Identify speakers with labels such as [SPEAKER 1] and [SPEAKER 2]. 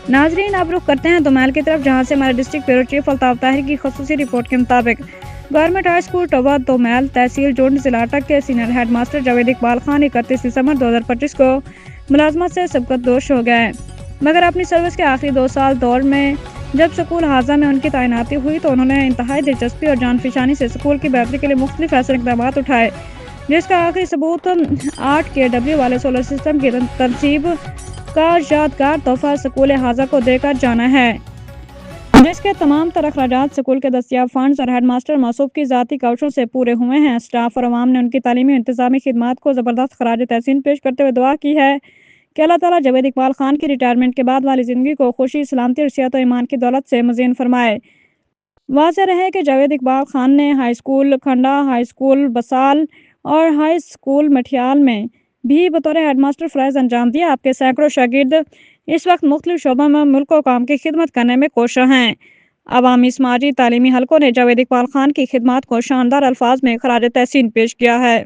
[SPEAKER 1] ناظرین اب رخ کرتے ہیں دومیل کی طرف، جہاں سے ہمارے district bureau chief Altaf Tahir کی خصوصی رپورٹ کے مطابق government high school Toba Domel تحصیل جونڈ ضلع اٹک کے senior head master Javed Iqbal Khan 31 دسمبر 2025 کو ملازمت سے سبقت دوش ہو گئے، مگر اپنی سروس کے آخری 2 سال دور میں جب سکول حاضہ میں ان کی تعیناتی ہوئی تو انہوں نے انتہائی دلچسپی اور جان فشانی سے سکول کی بہتری کے لیے مختلف ایسے اقدامات اٹھائے، جس کا آخری ثبوت 8 KW والے سولر سسٹم کی تنصیب کا یادگار تحفہ سکول حاضہ کو دے کر جانا ہے، جس کے تمام تر اخراجات سکول کے دستیاب فنڈز اور ہیڈ ماسٹر موصوف کی ذاتی کوششوں سے پورے ہوئے ہیں۔ اسٹاف اور عوام نے ان کی تعلیمی اور انتظامی خدمات کو زبردست خراج تحسین پیش کرتے ہوئے دعا کی ہے کہ اللہ تعالیٰ جاوید اقبال خان کی ریٹائرمنٹ کے بعد والی زندگی کو خوشی، سلامتی اور صحت و ایمان کی دولت سے مزین فرمائے۔ واضح رہے کہ جاوید اقبال خان نے ہائی اسکول کھنڈا، ہائی اسکول بسال اور ہائی اسکول مٹھیال میں بھی بطور ہیڈ ماسٹر فرائض انجام دیا۔ آپ کے سینکڑوں شاگرد اس وقت مختلف شعبوں میں ملک و قوم کی خدمت کرنے میں کوشاں ہیں۔ عوامی، سماجی، تعلیمی حلقوں نے جاوید اقبال خان کی خدمات کو شاندار الفاظ میں خراج تحسین پیش کیا ہے۔